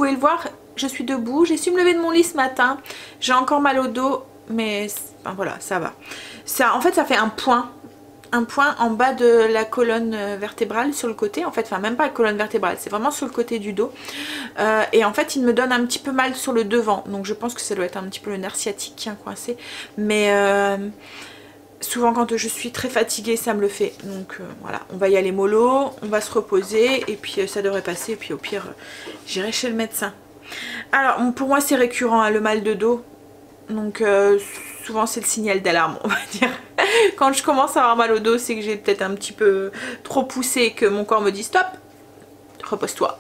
pouvez le voir, je suis debout, j'ai su me lever de mon lit ce matin, j'ai encore mal au dos, mais enfin, voilà, ça va. Ça, en fait, ça fait un point en bas de la colonne vertébrale sur le côté, en fait, enfin même pas la colonne vertébrale, c'est vraiment sur le côté du dos. Et en fait, il me donne un petit peu mal sur le devant, donc je pense que ça doit être un petit peu le nerf sciatique qui est coincé, mais souvent quand je suis très fatiguée ça me le fait, donc voilà, on va y aller mollo, on va se reposer et puis ça devrait passer, et puis au pire j'irai chez le médecin. Alors pour moi c'est récurrent hein, le mal de dos, donc souvent c'est le signal d'alarme on va dire. Quand je commence à avoir mal au dos c'est que j'ai peut-être un petit peu trop poussé et que mon corps me dit stop, repose-toi.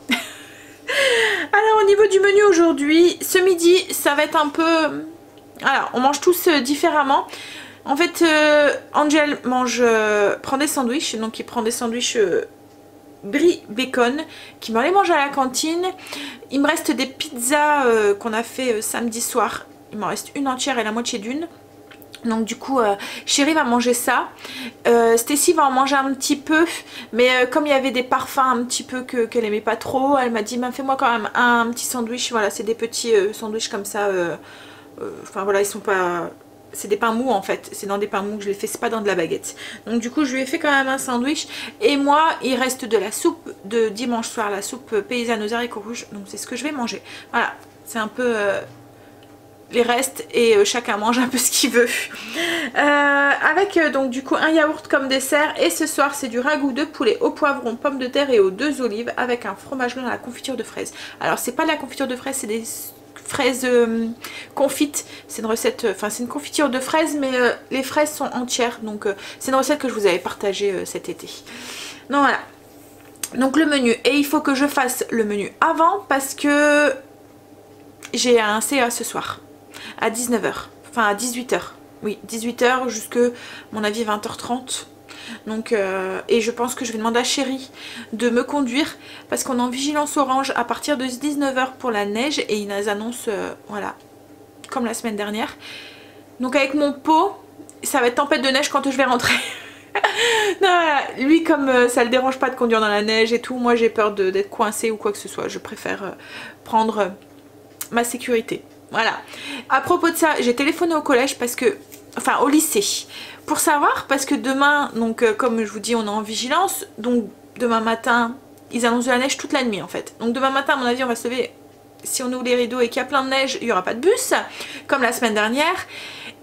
Alors au niveau du menu aujourd'hui, ce midi ça va être un peu... Alors on mange tous différemment. En fait, Angel prend des sandwichs, donc il prend des sandwichs brie bacon, qui m'en allait manger à la cantine. Il me reste des pizzas qu'on a fait samedi soir. Il m'en reste une entière et la moitié d'une. Donc du coup, Chérie va manger ça. Stacy va en manger un petit peu, mais comme il y avait des parfums un petit peu qu'elle aimait pas trop, elle m'a dit, fais-moi quand même un petit sandwich. Voilà, c'est des petits sandwichs comme ça. Enfin voilà, ils sont pas... C'est des pains mous en fait, c'est dans des pains mous que je les fais, c'est pas dans de la baguette. Donc du coup je lui ai fait quand même un sandwich. Et moi il reste de la soupe de dimanche soir, la soupe paysanne aux haricots rouges. Donc c'est ce que je vais manger. Voilà, c'est un peu les restes et chacun mange un peu ce qu'il veut. Avec donc du coup un yaourt comme dessert. Et ce soir c'est du ragoût de poulet au poivron, pommes de terre et aux 2 olives avec un fromage blanc à la confiture de fraises. Alors c'est pas de la confiture de fraises, c'est des... fraises confites, c'est une recette, enfin c'est une confiture de fraises mais les fraises sont entières, donc c'est une recette que je vous avais partagée cet été. Donc voilà, donc le menu, et il faut que je fasse le menu avant parce que j'ai un CA ce soir à 19 h, enfin à 18 h, oui 18 h jusque mon avis 20 h 30. Donc et je pense que je vais demander à Chérie de me conduire parce qu'on est en vigilance orange à partir de 19 h pour la neige et ils annoncent voilà, comme la semaine dernière. Donc avec mon pot ça va être tempête de neige quand je vais rentrer. Non, voilà. Lui comme ça le dérange pas de conduire dans la neige et tout, moi j'ai peur d'être coincée ou quoi que ce soit, je préfère prendre ma sécurité. Voilà, à propos de ça, j'ai téléphoné au collège parce que, enfin au lycée, pour savoir, parce que demain, donc comme je vous dis, on est en vigilance, donc demain matin, ils annoncent de la neige toute la nuit en fait. Donc demain matin, à mon avis, on va se lever, si on ouvre les rideaux et qu'il y a plein de neige, il n'y aura pas de bus, comme la semaine dernière.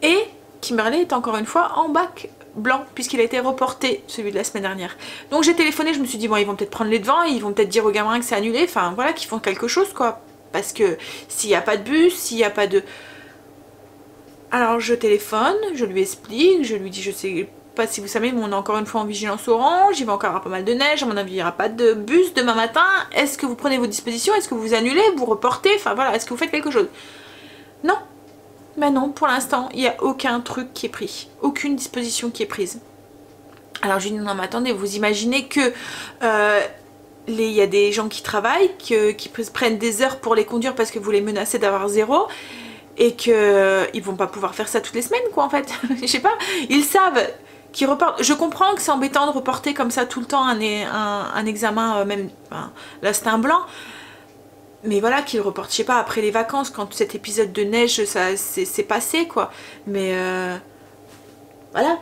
Et Kimberley est encore une fois en bac blanc, puisqu'il a été reporté, celui de la semaine dernière. Donc j'ai téléphoné, je me suis dit, bon, ils vont peut-être prendre les devants, ils vont peut-être dire aux gamins que c'est annulé, enfin voilà, qu'ils font quelque chose quoi. Parce que s'il n'y a pas de bus, s'il n'y a pas de... Alors je téléphone, je lui explique, je lui dis je sais pas si vous savez mais on est encore une fois en vigilance orange, il va encore avoir pas mal de neige, à mon avis il n'y aura pas de bus demain matin, est-ce que vous prenez vos dispositions, est-ce que vous annulez, vous reportez, enfin voilà, est-ce que vous faites quelque chose? Non, mais non, pour l'instant il n'y a aucun truc qui est pris, aucune disposition qui est prise. Alors je lui dis non mais attendez, vous imaginez que... il y a des gens qui travaillent, qui prennent des heures pour les conduire parce que vous les menacez d'avoir 0 et qu'ils vont pas pouvoir faire ça toutes les semaines quoi en fait. Je sais pas, ils savent qu'ils reportent. Je comprends que c'est embêtant de reporter comme ça tout le temps un examen, même enfin, là c'est un blanc, mais voilà qu'ils reportent, je sais pas, après les vacances quand cet épisode de neige ça c'est passé quoi, mais voilà.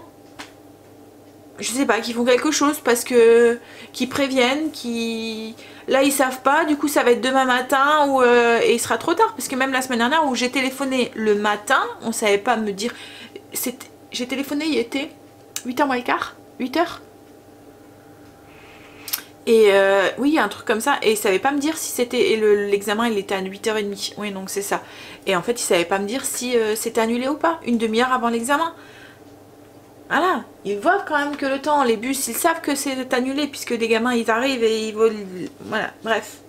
Je sais pas, qu'ils font quelque chose parce que qu'ils préviennent, qui là ils savent pas, du coup ça va être demain matin ou et il sera trop tard parce que même la semaine dernière où j'ai téléphoné le matin, on savait pas me dire, j'ai téléphoné, il était 8h moins le quart, 8h. Et oui, un truc comme ça, et il savait pas me dire si c'était, et l'examen il était à 8h30, oui donc c'est ça. Et en fait il savait pas me dire si c'était annulé ou pas, une demi-heure avant l'examen. Voilà, ils voient quand même que le temps, les bus, ils savent que c'est annulé puisque les gamins ils arrivent et ils volent, voilà, bref.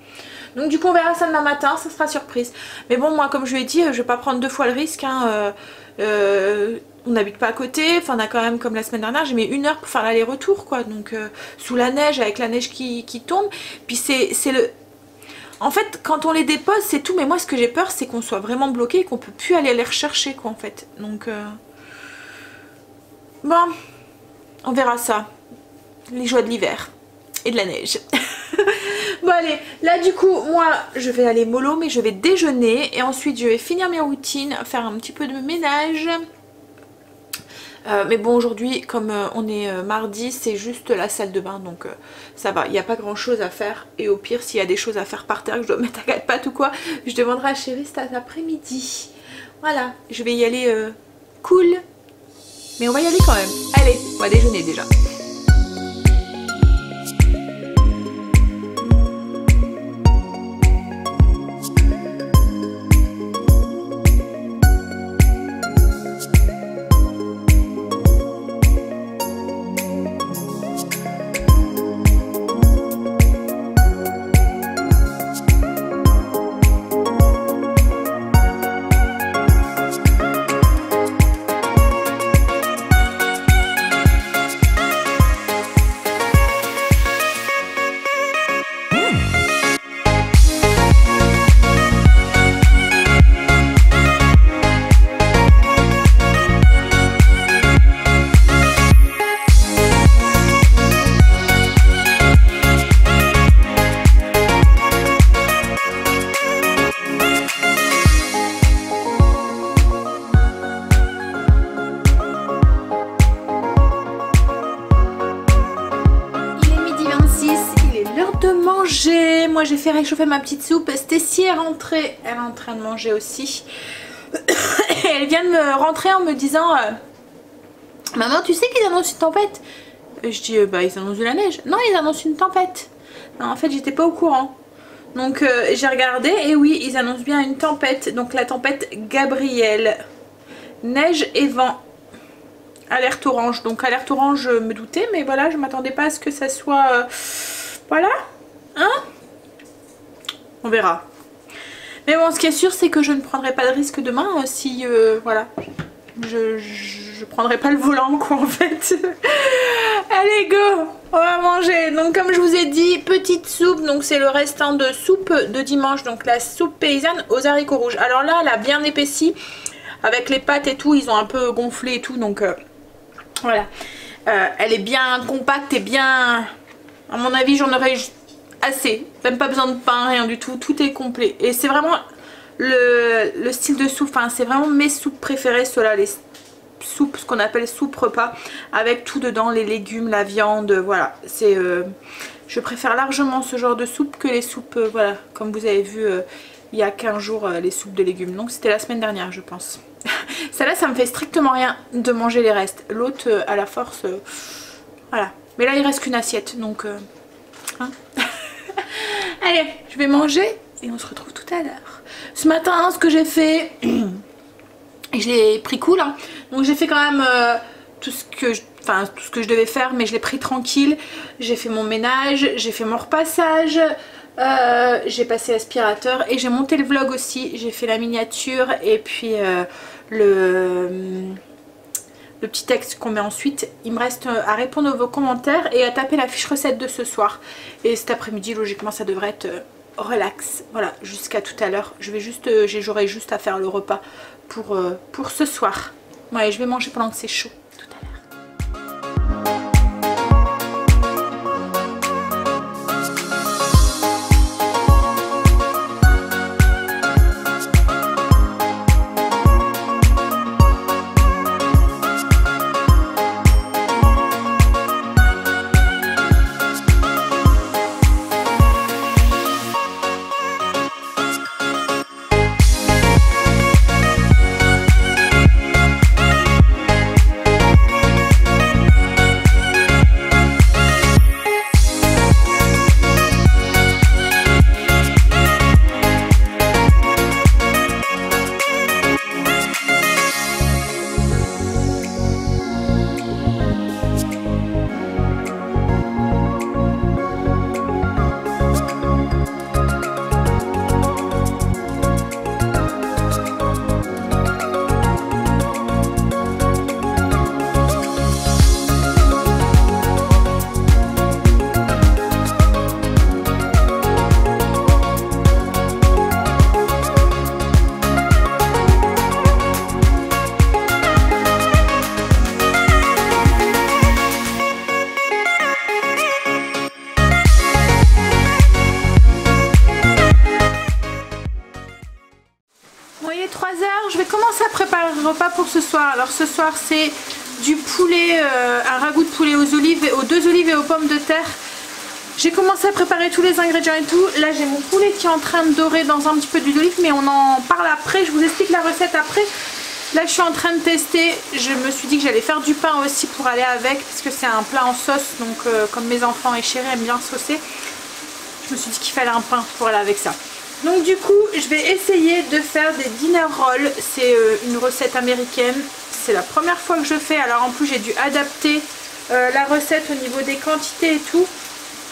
Donc du coup on verra ça demain matin, ça sera surprise. Mais bon moi comme je lui ai dit, je vais pas prendre 2 fois le risque, hein, on n'habite pas à côté, enfin on a quand même comme la semaine dernière, j'ai mis 1 heure pour faire l'aller-retour quoi, donc sous la neige, avec la neige qui tombe, puis c'est le... En fait quand on les dépose c'est tout, mais moi ce que j'ai peur c'est qu'on soit vraiment bloqué et qu'on peut plus aller les rechercher quoi en fait, donc... Bon, on verra ça. Les joies de l'hiver et de la neige. Bon allez, là du coup moi je vais aller mollo, mais je vais déjeuner et ensuite je vais finir mes routines, faire un petit peu de ménage. Mais bon, aujourd'hui comme on est mardi, c'est juste la salle de bain, donc ça va, il n'y a pas grand chose à faire. Et au pire, s'il y a des choses à faire par terre que je dois mettre à quatre pattes ou quoi, je demanderai à chérie cet après-midi. Voilà, je vais y aller cool, mais on va y aller quand même. Allez, on va déjeuner déjà. Moi j'ai fait réchauffer ma petite soupe. Stacy est rentrée, elle est en train de manger aussi. Elle vient de me rentrer en me disant maman, tu sais qu'ils annoncent une tempête? Je dis bah ils annoncent de la neige. Non, ils annoncent une tempête. Non, en fait j'étais pas au courant. Donc j'ai regardé et oui, ils annoncent bien une tempête. Donc la tempête Gabrielle. Neige et vent. Alerte orange. Donc alerte orange, je me doutais, mais voilà, je m'attendais pas à ce que ça soit voilà. Hein? On verra. Mais bon, ce qui est sûr, c'est que je ne prendrai pas de risque demain si, voilà, je prendrai pas le volant, quoi, en fait. Allez, go! On va manger. Donc, comme je vous ai dit, petite soupe. Donc, c'est le restant de soupe de dimanche. Donc, la soupe paysanne aux haricots rouges. Alors là, elle a bien épaissi. Avec les pâtes et tout, ils ont un peu gonflé et tout. Donc, voilà. Elle est bien compacte et bien... À mon avis, j'en aurais assez, même pas besoin de pain, rien du tout, tout est complet. Et c'est vraiment le style de soupe, enfin c'est vraiment mes soupes préférées, ceux-là, les soupes, ce qu'on appelle soupe repas, avec tout dedans, les légumes, la viande, voilà. C'est, je préfère largement ce genre de soupe que les soupes, voilà, comme vous avez vu il y a 15 jours, les soupes de légumes. Donc c'était la semaine dernière, je pense. Celle-là, ça me fait strictement rien de manger les restes. L'autre, à la force, voilà. Mais là, il reste qu'une assiette, donc... hein. Allez, je vais manger et on se retrouve tout à l'heure. Ce matin, ce que j'ai fait, j'ai pris cool, hein. Donc j'ai fait quand même tout ce que je devais faire, mais je l'ai pris tranquille. J'ai fait mon ménage, j'ai fait mon repassage, j'ai passé l'aspirateur et j'ai monté le vlog aussi. J'ai fait la miniature et puis le petit texte qu'on met ensuite. Il me reste à répondre à vos commentaires et à taper la fiche recette de ce soir. Et cet après-midi, logiquement, ça devrait être relax. Voilà, jusqu'à tout à l'heure. J'aurai juste à faire le repas pour ce soir. Ouais, je vais manger pendant que c'est chaud. commencé à préparer le repas pour ce soir. Alors ce soir c'est du poulet, un ragoût de poulet aux olives, aux 2 olives et aux pommes de terre. J'ai commencé à préparer tous les ingrédients et tout. Là j'ai mon poulet qui est en train de dorer dans un petit peu d'huile d'olive, mais on en parle après, je vous explique la recette après. Là je suis en train de tester, je me suis dit que j'allais faire du pain aussi pour aller avec, parce que c'est un plat en sauce, donc comme mes enfants et chéris aiment bien saucer, je me suis dit qu'il fallait un pain pour aller avec ça. Donc du coup je vais essayer de faire des dinner rolls, c'est une recette américaine, c'est la première fois que je fais, alors en plus j'ai dû adapter la recette au niveau des quantités et tout.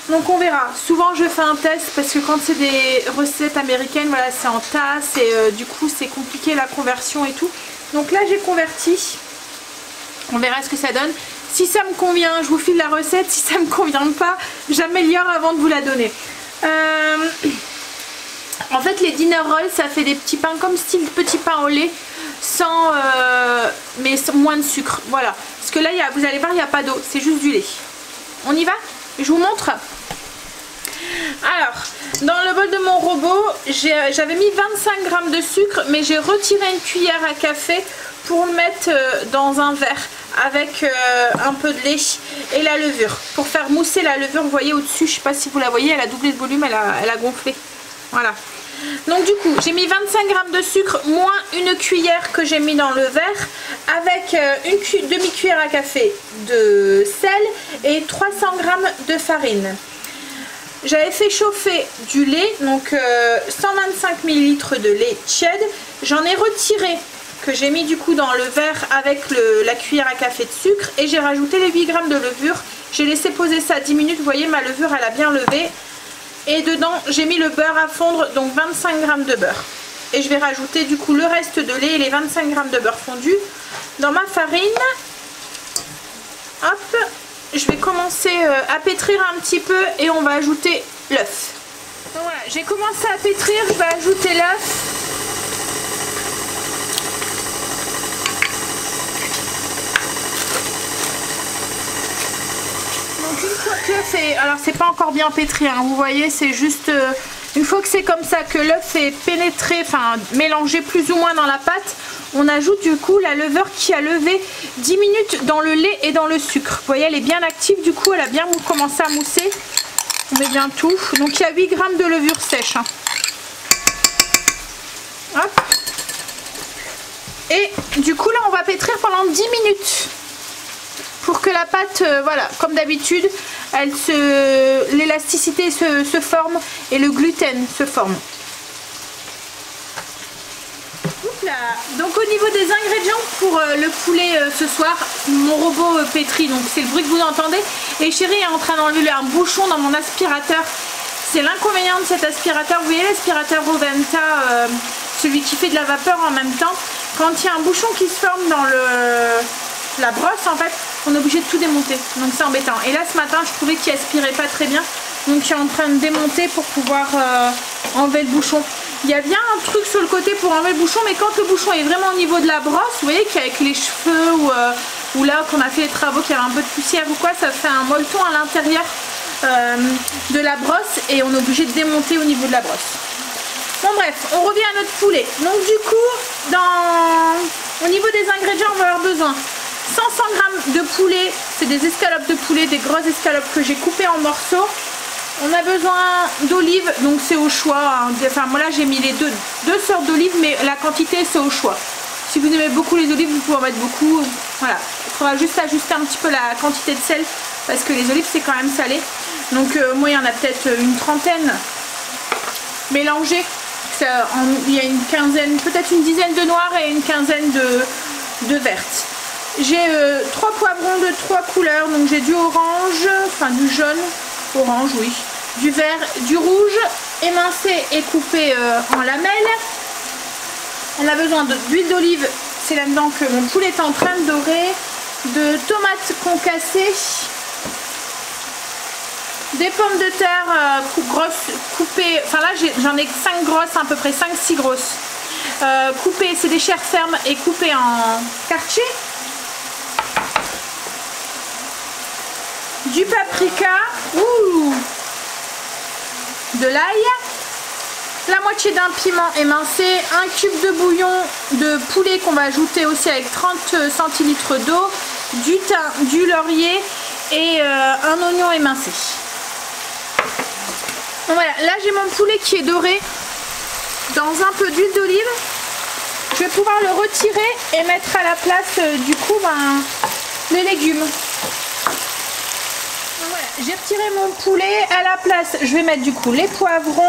Donc on verra, souvent je fais un test parce que quand c'est des recettes américaines, voilà, c'est en tasse et du coup c'est compliqué la conversion et tout. Donc là j'ai converti, on verra ce que ça donne. Si ça me convient, je vous file la recette, si ça me convient pas, j'ameilleure avant de vous la donner. En fait les dinner rolls ça fait des petits pains comme style petit pain au lait, sans, mais moins de sucre, voilà. Parce que là vous allez voir il n'y a pas d'eau, c'est juste du lait. On y va? Je vous montre. Alors, dans le bol de mon robot, j'avais mis 25 g de sucre, mais j'ai retiré une cuillère à café pour le mettre dans un verre avec un peu de lait et la levure. Pour faire mousser la levure, vous voyez au-dessus, je ne sais pas si vous la voyez, elle a doublé de volume, elle a gonflé. Voilà. Donc du coup, j'ai mis 25 g de sucre moins une cuillère que j'ai mis dans le verre avec une demi-cuillère à café de sel et 300 g de farine. J'avais fait chauffer du lait, donc 125 ml de lait tiède. J'en ai retiré, que j'ai mis du coup dans le verre avec la cuillère à café de sucre, et j'ai rajouté les 8 g de levure. J'ai laissé poser ça 10 minutes, vous voyez ma levure elle a bien levé. Et dedans j'ai mis le beurre à fondre, donc 25 g de beurre. Et je vais rajouter du coup le reste de lait et les 25 g de beurre fondu dans ma farine. Hop, je vais commencer à pétrir un petit peu et on va ajouter l'œuf. Donc voilà, j'ai commencé à pétrir, je vais ajouter l'œuf. Donc une fois que l'œuf est... Alors c'est pas encore bien pétri, hein, vous voyez, c'est juste... une fois que c'est comme ça, que l'œuf est pénétré, enfin mélangé plus ou moins dans la pâte, on ajoute du coup la levure qui a levé 10 minutes dans le lait et dans le sucre. Vous voyez, elle est bien active, du coup elle a bien commencé à mousser. On met bien tout. Donc il y a 8 g de levure sèche. Hein. Hop. Et du coup là on va pétrir pendant 10 minutes. Pour que la pâte, voilà, comme d'habitude, l'élasticité se forme et le gluten se forme. Donc au niveau des ingrédients pour le poulet ce soir, mon robot pétrit, donc c'est le bruit que vous entendez. Et chérie est en train d'enlever un bouchon dans mon aspirateur. C'est l'inconvénient de cet aspirateur. Vous voyez l'aspirateur Roventa, celui qui fait de la vapeur en même temps. Quand il y a un bouchon qui se forme dans la brosse, en fait, on est obligé de tout démonter. Donc c'est embêtant. Et là ce matin, je trouvais qu'il aspirait pas très bien. Donc je suis en train de démonter pour pouvoir enlever le bouchon. Il y a bien un truc sur le côté pour enlever le bouchon, mais quand le bouchon est vraiment au niveau de la brosse, vous voyez qu'avec les cheveux ou là qu'on a fait les travaux, qu'il y a un peu de poussière ou quoi, ça fait un molleton à l'intérieur de la brosse et on est obligé de démonter au niveau de la brosse. Bon bref, on revient à notre poulet. Donc du coup, au niveau des ingrédients, on va avoir besoin 100 g de poulet, c'est des escalopes de poulet, des grosses escalopes que j'ai coupées en morceaux. On a besoin d'olives, donc c'est au choix. Hein. Enfin, moi là j'ai mis les deux sortes d'olives, mais la quantité c'est au choix. Si vous aimez beaucoup les olives, vous pouvez en mettre beaucoup. Voilà, il faudra juste ajuster un petit peu la quantité de sel parce que les olives c'est quand même salé. Donc moi il y en a peut-être une trentaine mélangées. Il y a une quinzaine, peut-être une dizaine de noires et une quinzaine de vertes. J'ai 3 poivrons de 3 couleurs, donc j'ai du orange, enfin du jaune, orange oui, du vert, du rouge, émincé et coupé en lamelles. On a besoin d'huile d'olive, c'est là-dedans que mon poulet est en train de dorer, de tomates concassées, des pommes de terre grosses coupées, enfin là j'en ai 5 grosses, à peu près 5-6 grosses, coupées, c'est des chairs fermes et coupées en quartier. Du paprika, de l'ail, la moitié d'un piment émincé, un cube de bouillon de poulet qu'on va ajouter aussi avec 30 centilitres d'eau, du thym, du laurier et un oignon émincé. Donc voilà, là j'ai mon poulet qui est doré dans un peu d'huile d'olive. Je vais pouvoir le retirer et mettre à la place du coup les légumes. Voilà, j'ai retiré mon poulet. À la place, je vais mettre du coup les poivrons,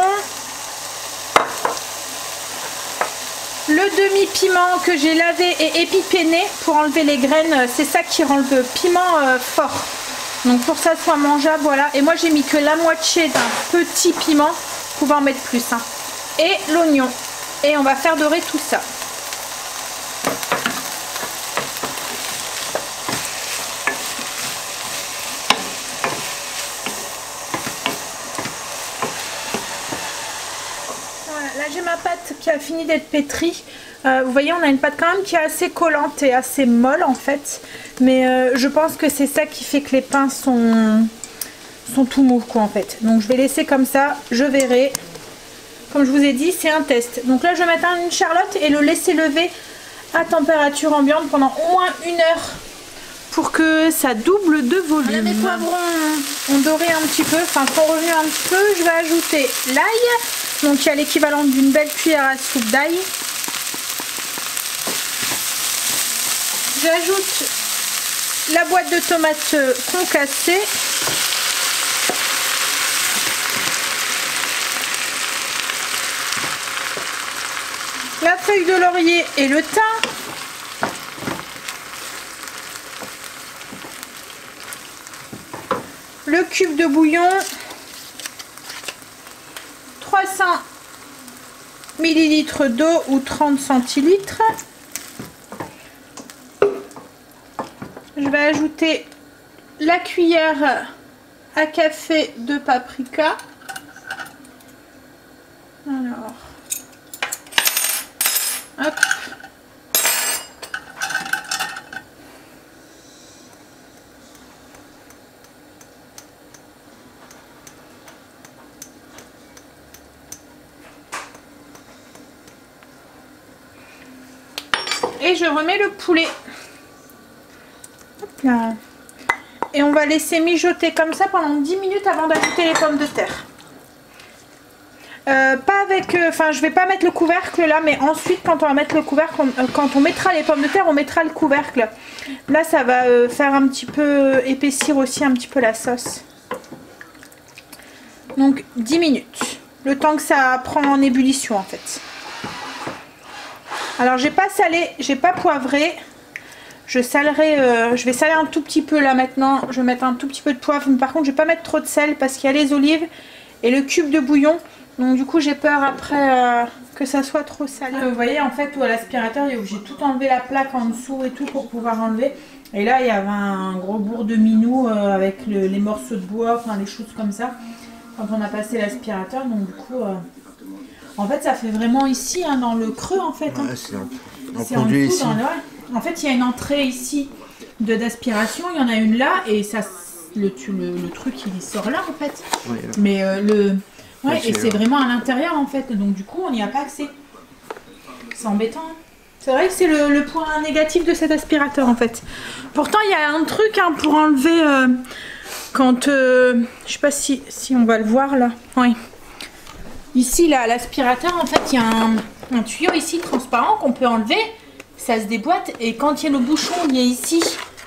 le demi-piment que j'ai lavé et épipéné pour enlever les graines. C'est ça qui rend le piment fort. Donc pour que ça soit mangeable, voilà. Et moi j'ai mis que la moitié d'un petit piment. Vous pouvez en mettre plus. Hein. Et l'oignon. Et on va faire dorer tout ça. Là j'ai ma pâte qui a fini d'être pétrie. Vous voyez, on a une pâte quand même qui est assez collante et assez molle en fait. Mais je pense que c'est ça qui fait que les pains sont tout mous quoi en fait. Donc je vais laisser comme ça, je verrai. Comme je vous ai dit, c'est un test. Donc là je vais mettre une charlotte et le laisser lever à température ambiante pendant au moins 1 heure. Pour que ça double de volume. Voilà, mes poivrons ont doré un petit peu, enfin sont revenus un petit peu. Je vais ajouter l'ail. Donc il y a l'équivalent d'une belle cuillère à soupe d'ail. J'ajoute la boîte de tomates concassée. La feuille de laurier et le thym. Le cube de bouillon. 300 ml d'eau ou 30 centilitres. Je vais ajouter la cuillère à café de paprika. Alors, hop. Et je remets le poulet. Hop là. Et on va laisser mijoter comme ça pendant 10 minutes avant d'ajouter les pommes de terre. Pas avec, enfin je vais pas mettre le couvercle là, mais ensuite quand on va mettre le couvercle, quand on mettra les pommes de terre, on mettra le couvercle. Là ça va faire un petit peu épaissir aussi un petit peu la sauce. Donc 10 minutes, le temps que ça prend en ébullition en fait. Alors j'ai pas salé, j'ai pas poivré. Je salerai, je vais saler un tout petit peu là maintenant. Je vais mettre un tout petit peu de poivre, mais par contre je vais pas mettre trop de sel parce qu'il y a les olives et le cube de bouillon. Donc du coup j'ai peur après que ça soit trop salé. Vous voyez en fait à l'aspirateur j'ai tout enlevé la plaque en dessous et tout pour pouvoir enlever. Et là il y avait un gros bourre de minou avec les morceaux de bois, enfin les choses comme ça. Quand on a passé l'aspirateur, donc du coup en fait ça fait vraiment ici hein, dans le creux en fait. Hein. Ouais, c'est en produit ici. En fait il y a une entrée ici d'aspiration, il y en a une là et ça le truc il sort là en fait. Ouais, mais ouais, et c'est vraiment à l'intérieur en fait, donc du coup on n'y a pas accès. C'est embêtant. C'est vrai que c'est le point négatif de cet aspirateur en fait. Pourtant il y a un truc hein, pour enlever quand... je sais pas si on va le voir là. Oui. Ici là, l'aspirateur en fait il y a un tuyau ici transparent qu'on peut enlever. Ça se déboîte et quand il y a le bouchon il est ici,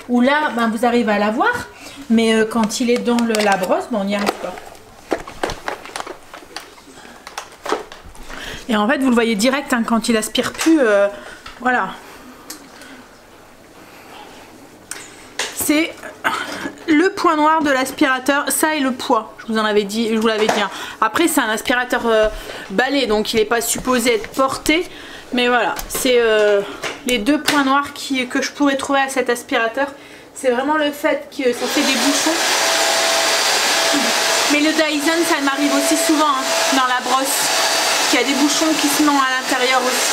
où là ben, vous arrivez à l'avoir. Mais quand il est dans la brosse, ben, on n'y arrive pas. Et en fait, vous le voyez direct hein, quand il aspire plus. Voilà. C'est le point noir de l'aspirateur. Ça et le poids. Je vous en avais dit, je vous l'avais dit. Hein. Après, c'est un aspirateur balai, donc il n'est pas supposé être porté. Mais voilà, c'est les deux points noirs que je pourrais trouver à cet aspirateur. C'est vraiment le fait que ça fait des bouchons. Mais le Dyson, ça m'arrive aussi souvent hein, dans la brosse. Il y a des bouchons qui se mettent à l'intérieur aussi.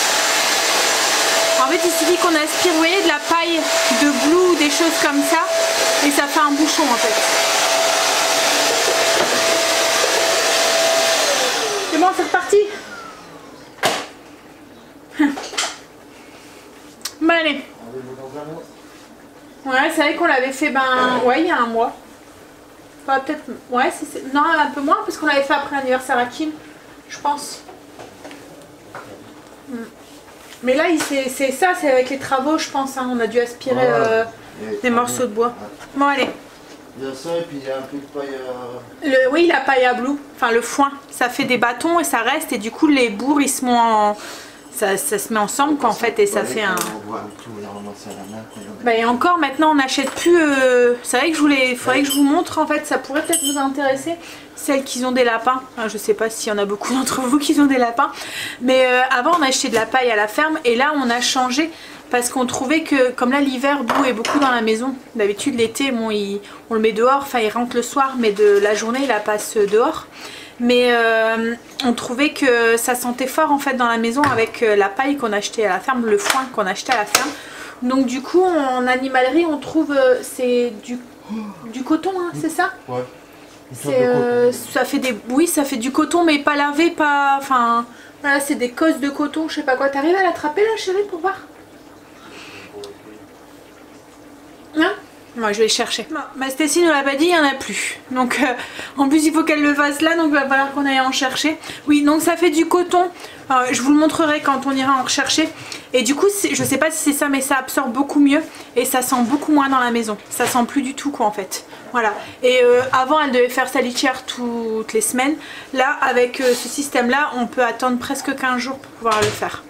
En fait il suffit qu'on aspire, vous voyez, de la paille de glue ou des choses comme ça et ça fait un bouchon en fait. C'est bon, c'est reparti. Bah allez. Ouais, c'est vrai qu'on l'avait fait, ouais, il y a un mois. Enfin, peut-être, ouais, non, un peu moins, parce qu'on l'avait fait après l'anniversaire à Kim, je pense. Mais là, c'est ça, c'est avec les travaux, je pense. Hein. On a dû aspirer des morceaux de bois. Bon, allez. Il y a ça et puis il y a un peu de paille à... Oui, la paille à blou, enfin le foin, ça fait des bâtons et ça reste. Et du coup, les bourres, ils se mettent en... Ça se met ensemble, quoi, en fait, et ça fait un... Bah, et encore, maintenant, on n'achète plus... C'est vrai que il faudrait que je vous montre, en fait, ça pourrait peut-être vous intéresser. Celles qui ont des lapins. Enfin, je sais pas s'il y en a beaucoup d'entre vous qui ont des lapins. Mais avant, on achetait de la paille à la ferme. Et là, on a changé parce qu'on trouvait que, comme là, l'hiver, Bou est beaucoup dans la maison. D'habitude, l'été, bon, on le met dehors. Enfin, il rentre le soir, mais de la journée, il la passe dehors. Mais on trouvait que ça sentait fort, en fait, dans la maison avec la paille qu'on achetait à la ferme, le foin qu'on achetait à la ferme. Donc, du coup, en animalerie, on trouve... c'est du coton, hein, c'est ça? Ouais. Ça fait des... Oui, ça fait du coton, mais pas lavé, pas... Enfin, voilà, c'est des cosses de coton, je sais pas quoi. T'arrives à l'attraper, là, chérie, pour voir? Hein? Moi, je vais chercher. Ma Stécie ne l'a pas dit, il n'y en a plus. Donc, en plus, il faut qu'elle le fasse là, donc il va falloir qu'on aille en chercher. Oui, donc ça fait du coton. Je vous le montrerai quand on ira en rechercher. Et du coup, je sais pas si c'est ça, mais ça absorbe beaucoup mieux. Et ça sent beaucoup moins dans la maison. Ça sent plus du tout, quoi, en fait. Voilà. Et avant, elle devait faire sa litière toutes les semaines. Là, avec ce système-là, on peut attendre presque 15 jours pour pouvoir le faire.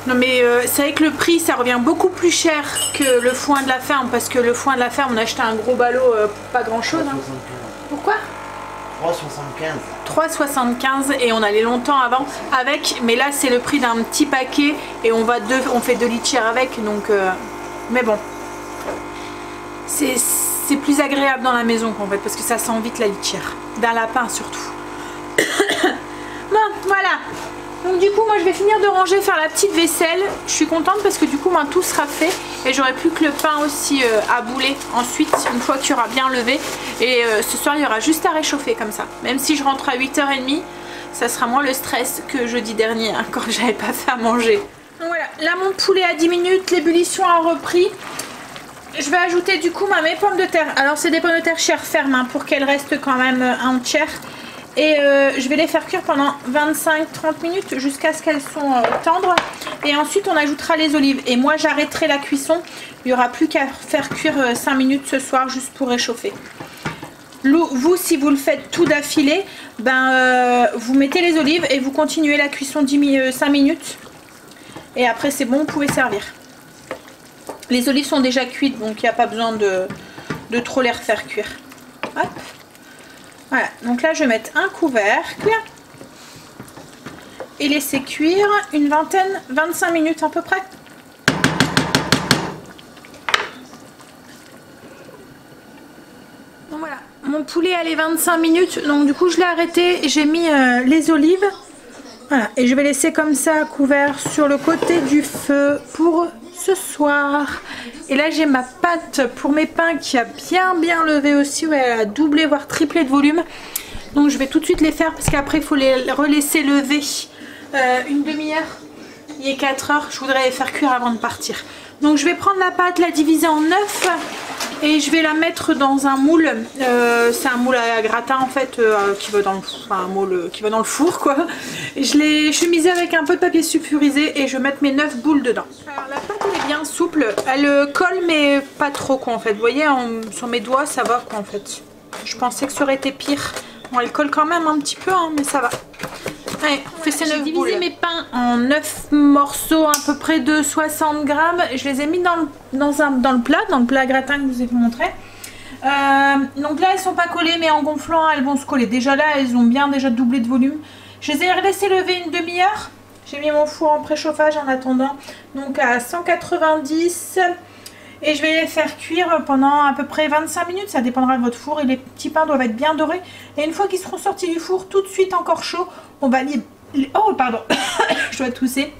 Non mais c'est vrai que le prix ça revient beaucoup plus cher que le foin de la ferme, parce que le foin de la ferme on a acheté un gros ballot pas grand chose. Hein. Pourquoi? 3,75 et on allait longtemps avant avec, mais là c'est le prix d'un petit paquet et on fait 2 litières avec, donc mais bon c'est plus agréable dans la maison en fait, parce que ça sent vite la litière d'un lapin surtout. Bon voilà. Donc du coup moi je vais finir de ranger, faire la petite vaisselle. Je suis contente parce que du coup tout sera fait. Et j'aurai plus que le pain aussi à bouler ensuite, une fois qu'il y aura bien levé. Et ce soir il y aura juste à réchauffer comme ça. Même si je rentre à 8h30, ça sera moins le stress que jeudi dernier hein, quand j'avais pas fait à manger. Donc voilà, là mon poulet à 10 minutes, l'ébullition a repris. Je vais ajouter du coup mes pommes de terre. Alors c'est des pommes de terre chair ferme hein, pour qu'elles restent quand même entières. Et je vais les faire cuire pendant 25-30 minutes jusqu'à ce qu'elles sont tendres. Et ensuite on ajoutera les olives. Et moi j'arrêterai la cuisson. Il n'y aura plus qu'à faire cuire 5 minutes ce soir juste pour réchauffer. Vous si vous le faites tout d'affilée, vous mettez les olives et vous continuez la cuisson 5 minutes. Et après c'est bon, vous pouvez servir. Les olives sont déjà cuites donc il n'y a pas besoin de trop les refaire cuire. Hop. Voilà, donc là je vais mettre un couvercle et laisser cuire une 25 minutes à peu près. Donc voilà, mon poulet a les 25 minutes, donc du coup je l'ai arrêté, j'ai mis les olives. Voilà, et je vais laisser comme ça couvert sur le côté du feu pour ce soir. Et là j'ai ma pâte pour mes pains qui a bien levé aussi, ouais, elle a doublé voire triplé de volume. Donc je vais tout de suite les faire parce qu'après il faut les relaisser lever une demi-heure. Il est 4h, je voudrais les faire cuire avant de partir. Donc je vais prendre la pâte, la diviser en 9 et je vais la mettre dans un moule. C'est un moule à gratin en fait qui va dans un moule qui va dans le four quoi. Et je l'ai chemisé avec un peu de papier sulfurisé et je vais mettre mes 9 boules dedans. Alors la pâte elle est bien souple, elle colle mais pas trop quoi en fait. Vous voyez sur mes doigts ça va quoi en fait. Je pensais que ça aurait été pire. Bon elle colle quand même un petit peu hein, mais ça va. Allez, on fait ces 9 boules. J'ai divisé mes pains en 9 morceaux à peu près de 60 grammes. Je les ai mis dans le plat gratin que je vous ai montré. Donc là elles sont pas collées mais en gonflant elles vont se coller. Déjà là elles ont bien déjà doublé de volume. Je les ai laissées lever une demi-heure. J'ai mis mon four en préchauffage en attendant. Donc à 190. Et je vais les faire cuire pendant à peu près 25 minutes, ça dépendra de votre four et les petits pains doivent être bien dorés. Et une fois qu'ils seront sortis du four, tout de suite encore chaud, on va les... Oh pardon, je dois tousser.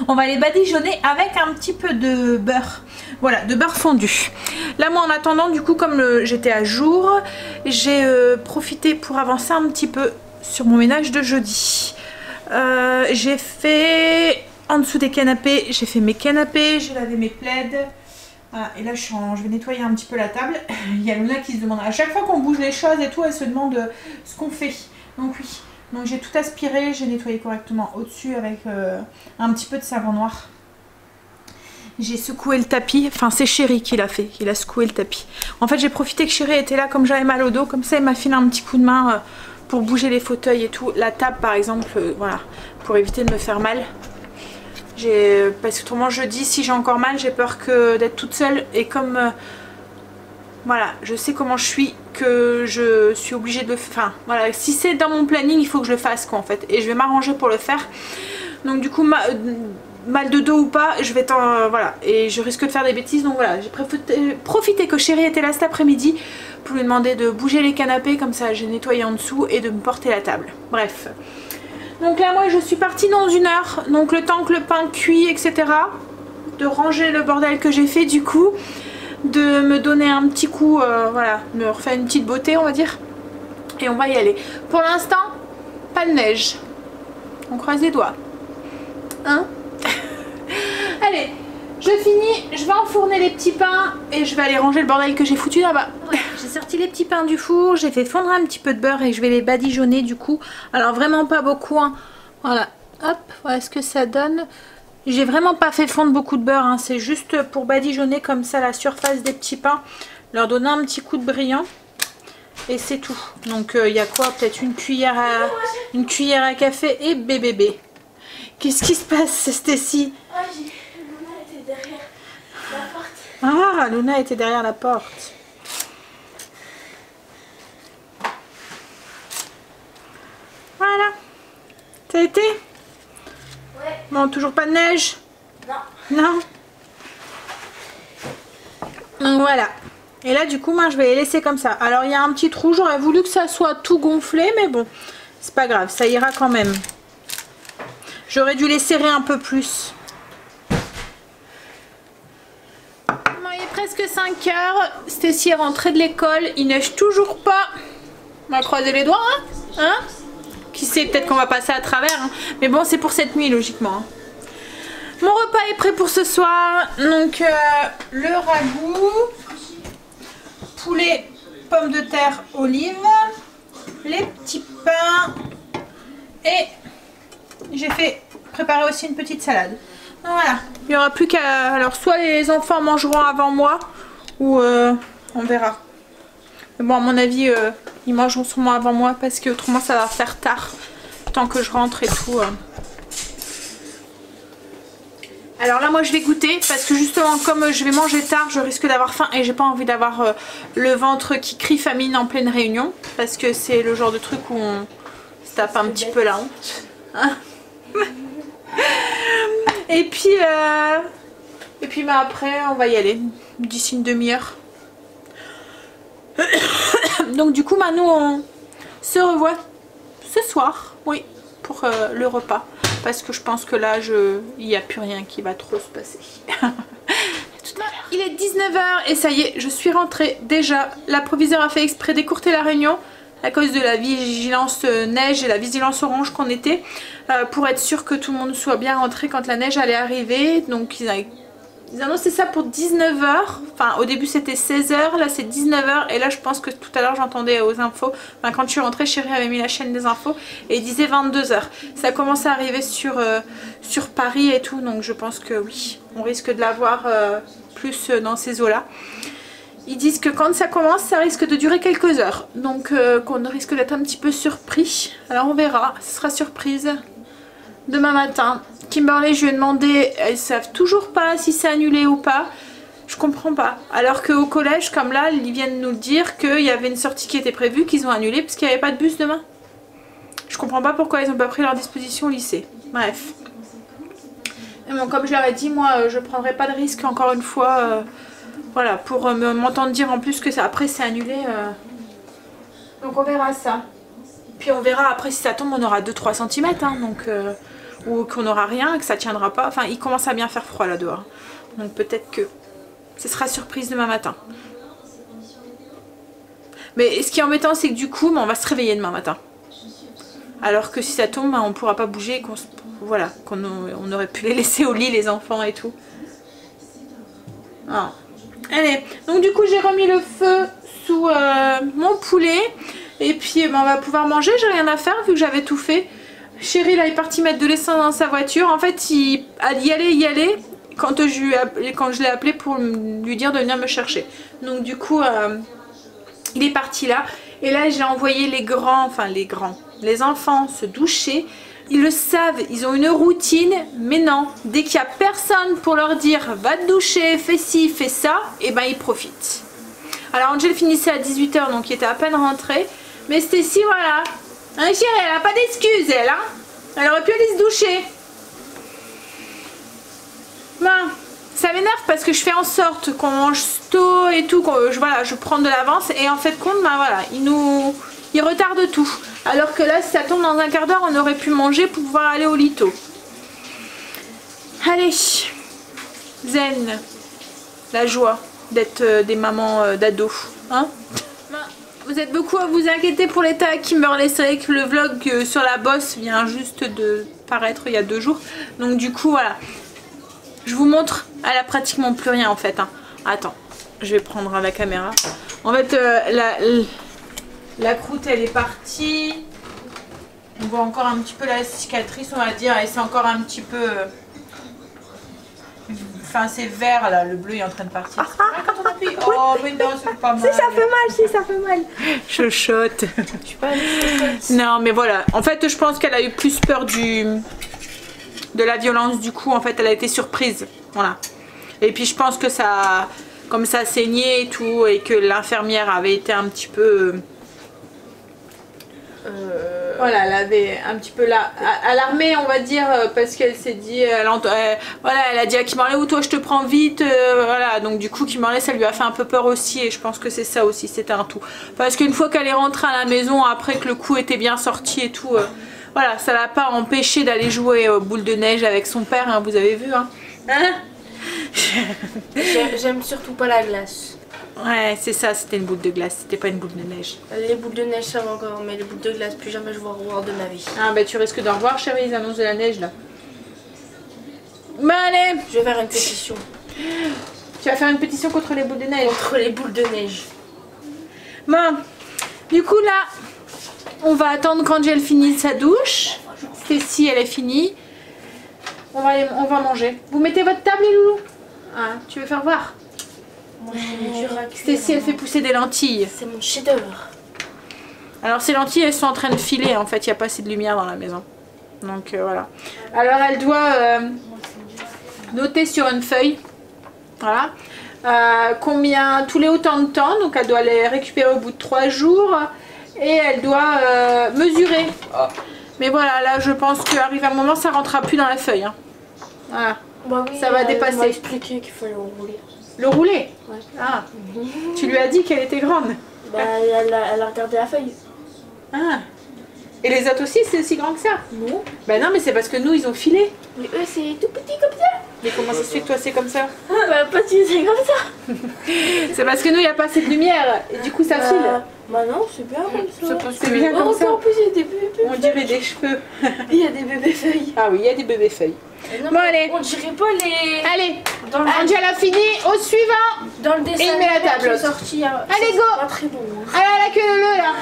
On va les badigeonner avec un petit peu de beurre. Voilà, de beurre fondu. Là moi en attendant, du coup comme j'étais à jour, j'ai profité pour avancer un petit peu sur mon ménage de jeudi. J'ai fait en dessous des canapés, j'ai fait mes canapés, j'ai lavé mes plaids. Voilà, et là je vais nettoyer un petit peu la table. Il y a Luna qui se demande, à chaque fois qu'on bouge les choses et tout, elle se demande ce qu'on fait. Donc oui, donc j'ai tout aspiré, j'ai nettoyé correctement au-dessus avec un petit peu de savon noir. J'ai secoué le tapis, enfin c'est Chéri qui l'a fait, il a secoué le tapis. En fait j'ai profité que Chéri était là comme j'avais mal au dos, comme ça il m'a filé un petit coup de main pour bouger les fauteuils et tout. La table par exemple, voilà, pour éviter de me faire mal. Parce que autrement jeudi, si j'ai encore mal, j'ai peur d'être toute seule. Et comme voilà, je sais comment je suis, que je suis obligée de le faire. Enfin voilà, si c'est dans mon planning, il faut que je le fasse quoi en fait. Et je vais m'arranger pour le faire. Donc du coup, mal de dos ou pas, je vais voilà. Et je risque de faire des bêtises. Donc voilà, j'ai profité que Chéri était là cet après-midi pour lui demander de bouger les canapés. Comme ça, j'ai nettoyé en dessous et de me porter la table. Bref. Donc là moi je suis partie dans 1 heure, donc le temps que le pain cuit etc, de ranger le bordel que j'ai fait du coup, de me donner un petit coup, voilà, me refaire une petite beauté on va dire, et on va y aller. Pour l'instant, pas de neige, on croise les doigts, hein. Allez, je finis, je vais enfourner les petits pains et je vais aller ranger le bordel que j'ai foutu là-bas. Ouais, j'ai sorti les petits pains du four, j'ai fait fondre un petit peu de beurre et je vais les badigeonner du coup. Alors vraiment pas beaucoup, hein. Voilà, hop, voilà ce que ça donne. J'ai vraiment pas fait fondre beaucoup de beurre, hein. C'est juste pour badigeonner comme ça la surface des petits pains, leur donner un petit coup de brillant. Et c'est tout. Donc il y a quoi? Peut-être une cuillère à café et bébé. Qu'est-ce qui se passe, Stécie? Ah, Luna était derrière la porte. Voilà. Ça a été? Ouais. Bon, toujours pas de neige? Non. Non. Donc voilà. Et là, du coup, moi, je vais les laisser comme ça. Alors, il y a un petit trou. J'aurais voulu que ça soit tout gonflé, mais bon, c'est pas grave. Ça ira quand même. J'aurais dû les serrer un peu plus. Il est presque 5 h. Stécie est rentrée de l'école. Il neige toujours pas. On va croiser les doigts, hein, qui sait, peut-être qu'on va passer à travers. Hein. Mais bon, c'est pour cette nuit, logiquement. Hein. Mon repas est prêt pour ce soir. Donc, le ragoût, poulet, pommes de terre, olives, les petits pains. Et j'ai fait préparer aussi une petite salade. Voilà, il n'y aura plus qu'à... Alors soit les enfants mangeront avant moi, ou on verra. Mais bon, à mon avis, ils mangeront sûrement avant moi, parce que autrement ça va faire tard, tant que je rentre et tout. Alors là, moi je vais goûter, parce que justement, comme je vais manger tard, je risque d'avoir faim, et j'ai pas envie d'avoir le ventre qui crie famine en pleine réunion, parce que c'est le genre de truc où on se tape un petit peu la honte. Hein. Et puis bah, après on va y aller d'ici une demi-heure. Donc du coup nous on se revoit ce soir, oui, pour le repas, parce que je pense que là il n'y a plus rien qui va trop se passer. Il est 19 h et ça y est, je suis rentrée déjà. La proviseure a fait exprès d'écourter la réunion à cause de la vigilance neige et la vigilance orange qu'on était, pour être sûr que tout le monde soit bien rentré quand la neige allait arriver. Donc ils annonçaient ça pour 19 h. Enfin au début c'était 16 h, là c'est 19 h. Et là je pense que tout à l'heure j'entendais aux infos, enfin quand je suis rentrée, Chéri avait mis la chaîne des infos et il disait 22 h. Ça commençait à arriver sur Paris et tout, donc je pense que oui, on risque de l'avoir plus dans ces eaux là. Ils disent que quand ça commence, ça risque de durer quelques heures. Donc qu'on risque d'être un petit peu surpris. Alors on verra, ce sera surprise. Demain matin, Kimberley, je lui ai demandé, elles savent toujours pas si c'est annulé ou pas. Je comprends pas. Alors qu'au collège, comme là, ils viennent nous dire qu'il y avait une sortie qui était prévue, qu'ils ont annulé parce qu'il n'y avait pas de bus demain. Je comprends pas pourquoi ils n'ont pas pris leur disposition au lycée. Bref. Et bon, comme je leur ai dit, moi je prendrai pas de risque encore une fois. Voilà, pour m'entendre dire en plus que ça, après c'est annulé. Donc on verra ça. Puis on verra après si ça tombe, on aura 2-3 cm. Hein, donc, ou qu'on n'aura rien, que ça tiendra pas. Enfin, il commence à bien faire froid là dehors. Donc peut-être que ce sera surprise demain matin. Mais ce qui est embêtant, c'est que du coup, on va se réveiller demain matin. Alors que si ça tombe, on pourra pas bouger, voilà, on aurait pu les laisser au lit les enfants et tout. Ah. Allez, donc du coup j'ai remis le feu sous mon poulet. Et puis on va pouvoir manger, j'ai rien à faire vu que j'avais tout fait. Chéri là est parti mettre de l'essence dans sa voiture. En fait il y allait quand je l'ai appelé pour lui dire de venir me chercher. Donc du coup il est parti là. Et là j'ai envoyé les enfants se doucher. Ils le savent, ils ont une routine, mais non, dès qu'il n'y a personne pour leur dire va te doucher, fais ci, fais ça, et ben ils profitent. Alors Angel finissait à 18 h, donc il était à peine rentré. Mais Stacy, voilà, hein, chérie, elle n'a pas d'excuses, elle, hein. Elle aurait pu aller se doucher. Ben, ça m'énerve parce que je fais en sorte qu'on mange tôt et tout, voilà, je prends de l'avance, et en fait compte, ben voilà, ils retardent tout. Alors que là, si ça tombe dans un quart d'heure, on aurait pu manger pour pouvoir aller au lit tôt. Allez, zen, la joie d'être des mamans d'ados, hein. Vous êtes beaucoup à vous inquiéter pour l'état à Kimberley. C'est vrai que le vlog sur la bosse vient juste de paraître il y a 2 jours. Donc du coup, voilà. Je vous montre, elle a pratiquement plus rien en fait, hein. Attends, je vais prendre la caméra. En fait, la croûte elle est partie. On voit encore un petit peu la cicatrice, on va dire, et c'est encore un petit peu... Enfin c'est vert là, le bleu est en train de partir. Quand on appuie... Oh mais non, c'est pas mal. Si ça fait mal, si ça fait mal. Chochotte. Je suis pas allée. Non mais voilà, en fait je pense qu'elle a eu plus peur de la violence du coup, en fait elle a été surprise. Voilà. Et puis je pense que ça... Comme ça saignait et tout, et que l'infirmière avait été un petit peu... Voilà, elle avait un petit peu alarmée, on va dire, parce qu'elle s'est dit, voilà, elle a dit à Kimberley, ou toi je te prends vite, voilà, donc du coup Kimberley ça lui a fait un peu peur aussi, et je pense que c'est ça aussi, c'était un tout. Parce qu'une fois qu'elle est rentrée à la maison, après que le coup était bien sorti et tout, voilà, ça l'a pas empêché d'aller jouer aux boules de neige avec son père, hein, vous avez vu, hein, J'aime surtout pas la glace. Ouais, c'est ça, c'était une boule de glace, c'était pas une boule de neige. Les boules de neige ça va encore, mais les boules de glace, plus jamais je vais revoir de ma vie. Ah bah tu risques d'en revoir chérie, ils annoncent de la neige là. Bah allez, je vais faire une pétition. Tu vas faire une pétition contre les boules de neige? Contre les boules de neige. Bon, du coup là, on va attendre qu'Angel finisse sa douche. Stacy elle est finie. On va manger. Vous mettez votre table les loulous? Ah, tu veux faire voir? Stacy elle fait pousser des lentilles. C'est mon chef d'œuvre. Alors ces lentilles elles sont en train de filer, en fait il n'y a pas assez de lumière dans la maison. Donc voilà. Alors elle doit noter sur une feuille, voilà, combien, tous les autant de temps, donc elle doit les récupérer au bout de 3 jours. Et elle doit mesurer. Mais voilà, là je pense qu'arrive un moment ça rentrera plus dans la feuille, hein. Voilà. Bah oui, ça va dépasser. Elle m'a expliqué qu'il fallait le rouler. Le rouler? Ouais. Ah. Tu lui as dit qu'elle était grande? Bah elle a regardé la feuille. Ah. Et les autres aussi, c'est aussi grand que ça? Non. Bah non, mais c'est parce que nous, ils ont filé. Mais eux, c'est tout petit comme ça. Mais comment ça se fait que toi, c'est comme ça? Bah parce que c'est comme ça. C'est parce que nous, il n'y a pas assez de lumière. Et du coup, ça file. Bah non, c'est bien comme ça. C'est bien comme ça. En plus, il y a des bébés. On dirait des cheveux. Il y a des bébés feuilles. Ah oui, il y a des bébés feuilles. Non, bon, allez. On dirait pas les... Allez. Angel a fini. Au suivant. Dans le dessin. Et il met la table. Sorti, allez, go. Pas très bon. Hein. Allez, la queue leu là.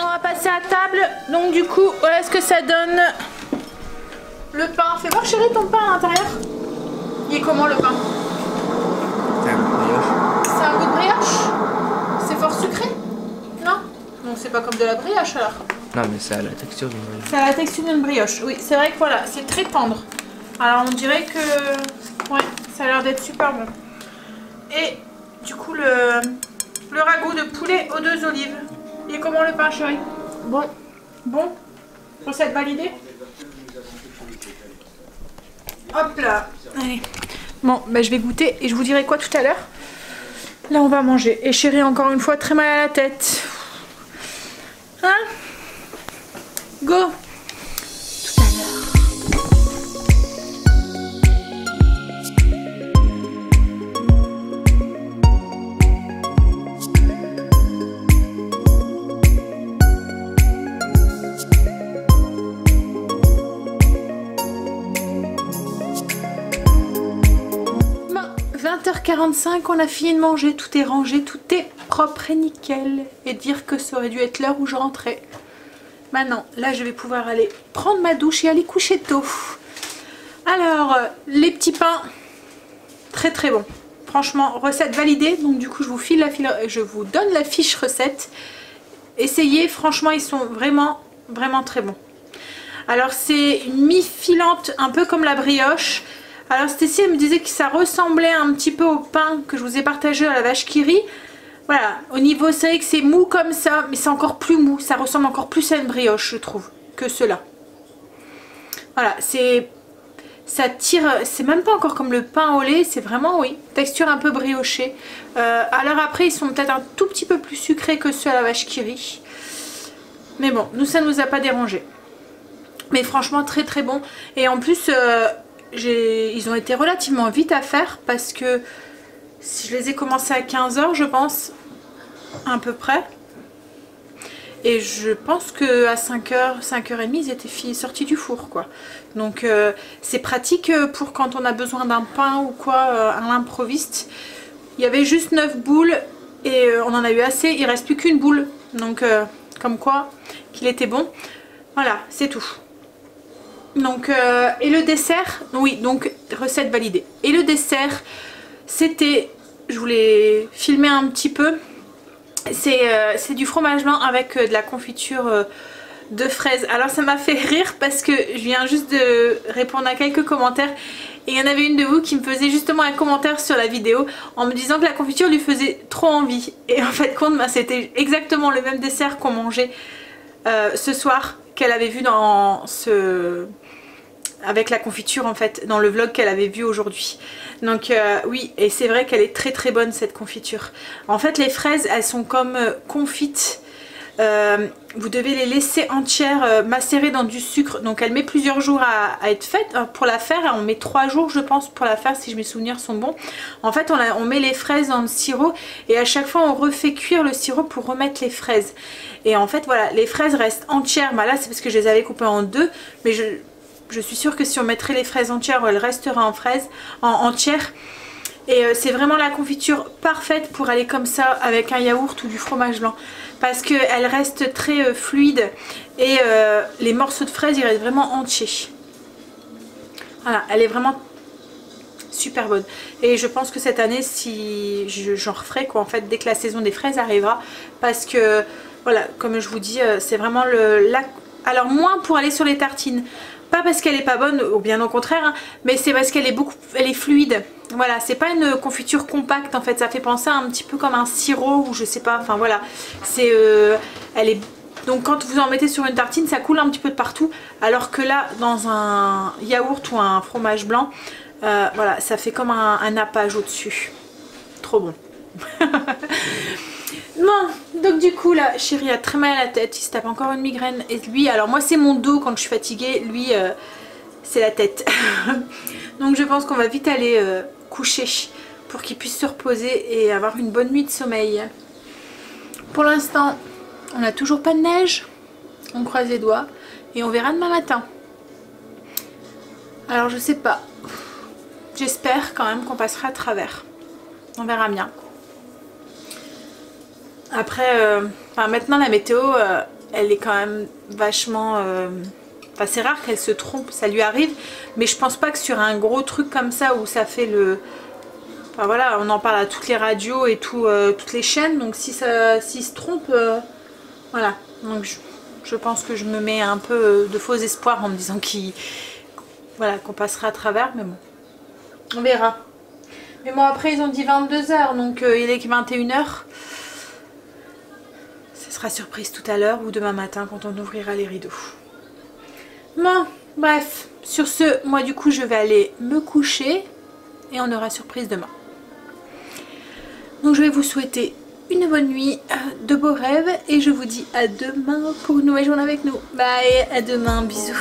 On va passer à table. Donc du coup, voilà ce que ça donne. Le pain. Fais voir chérie ton pain à l'intérieur. Il est comment le pain? C'est un goût de brioche. C'est un goût de brioche? C'est fort sucré? Non? Non, c'est pas comme de la brioche alors. Non mais ça a la texture d'une brioche. Ça a la texture d'une brioche. Oui, c'est vrai que voilà, c'est très tendre. Alors on dirait que... Ouais, ça a l'air d'être super bon. Et du coup le ragoût de poulet aux 2 olives. Il est comment le pain chérie? Bon. Bon? Recette validée? Hop là. Allez. Bon, bah, je vais goûter et je vous dirai quoi tout à l'heure. Là on va manger. Et chérie encore une fois très mal à la tête. Hein? Go! 20h45, on a fini de manger, tout est rangé, tout est propre et nickel. Et dire que ça aurait dû être l'heure où je rentrais. Maintenant, là je vais pouvoir aller prendre ma douche et aller coucher tôt. Alors, les petits pains, très très bon. Franchement, recette validée, donc du coup je vous donne la fiche recette. Essayez, franchement ils sont vraiment très bons. Alors c'est une mie filante, un peu comme la brioche. Alors Stécie elle me disait que ça ressemblait un petit peu au pain que je vous ai partagé à la vache qui rit. Voilà, au niveau c'est vrai que c'est mou comme ça, mais c'est encore plus mou. Ça ressemble encore plus à une brioche je trouve, que cela. Voilà, ça tire, c'est même pas encore comme le pain au lait, c'est vraiment, oui, texture un peu briochée. Alors après, ils sont peut-être un tout petit peu plus sucrés que ceux à la vache qui rit. Mais bon, nous, ça ne nous a pas dérangé. Mais franchement, très très bon. Et en plus, ils ont été relativement vite à faire parce que si je les ai commencés à 15 h, je pense, à peu près. Et je pense qu'à 5h, 5h30, ils étaient sortis du four, quoi. Donc c'est pratique pour quand on a besoin d'un pain ou quoi, à l'improviste. Il y avait juste 9 boules et on en a eu assez. Il ne reste plus qu'une boule. Donc comme quoi qu'il était bon. Voilà, c'est tout. Donc et le dessert, oui, donc recette validée. Et le dessert, c'était, je voulais filmer un petit peu. C'est du fromage blanc avec de la confiture de fraises. Alors ça m'a fait rire parce que je viens juste de répondre à quelques commentaires. Et il y en avait une de vous qui me faisait justement un commentaire sur la vidéo en me disant que la confiture lui faisait trop envie. Et en fait compte, c'était exactement le même dessert qu'on mangeait ce soir, qu'elle avait vu dans avec la confiture en fait, dans le vlog qu'elle avait vu aujourd'hui. Donc oui, et c'est vrai qu'elle est très très bonne cette confiture. En fait les fraises elles sont comme confites. Vous devez les laisser entières macérer dans du sucre. Donc elle met plusieurs jours à être faite. Pour la faire on met 3 jours je pense pour la faire si mes souvenirs sont bons. En fait on met les fraises dans le sirop et à chaque fois on refait cuire le sirop pour remettre les fraises. Et en fait voilà, les fraises restent entières. Bah là c'est parce que je les avais coupées en deux, mais je suis sûre que si on mettrait les fraises entières, elles resteraient entières. Et c'est vraiment la confiture parfaite pour aller comme ça avec un yaourt ou du fromage blanc. Parce qu'elle reste très fluide et les morceaux de fraises ils restent vraiment entiers. Voilà, elle est vraiment super bonne. Et je pense que cette année, si j'en referai quoi en fait dès que la saison des fraises arrivera. Parce que voilà, comme je vous dis, c'est vraiment alors moins pour aller sur les tartines. Pas parce qu'elle est pas bonne, ou bien au contraire, hein, mais c'est parce qu'elle est fluide. Voilà, c'est pas une confiture compacte en fait, ça fait penser un petit peu comme un sirop ou je sais pas, enfin voilà. C'est, donc quand vous en mettez sur une tartine, ça coule un petit peu de partout, alors que là, dans un yaourt ou un fromage blanc, voilà, ça fait comme un nappage au-dessus. Trop bon. Bon, donc du coup là, chérie a très mal à la tête, il se tape encore une migraine. Et lui, alors moi c'est mon dos quand je suis fatiguée, lui c'est la tête. Donc je pense qu'on va vite aller coucher pour qu'il puisse se reposer et avoir une bonne nuit de sommeil. Pour l'instant, on n'a toujours pas de neige, on croise les doigts et on verra demain matin. Alors je sais pas, j'espère quand même qu'on passera à travers, on verra bien. Après, maintenant la météo, elle est quand même vachement... Enfin c'est rare qu'elle se trompe, ça lui arrive. Mais je pense pas que sur un gros truc comme ça où ça fait le... Enfin voilà, on en parle à toutes les radios et toutes les chaînes. Donc s'il se trompe, voilà. Donc je pense que je me mets un peu de faux espoirs en me disant qu'on passera à travers. Mais bon, on verra. Mais bon après ils ont dit 22 h, donc il est que 21 h. Sera surprise tout à l'heure ou demain matin quand on ouvrira les rideaux. Bon, bref, sur ce, moi du coup je vais aller me coucher et on aura surprise demain. Donc je vais vous souhaiter une bonne nuit, de beaux rêves et je vous dis à demain pour une nouvelle journée avec nous. Bye, à demain, bisous.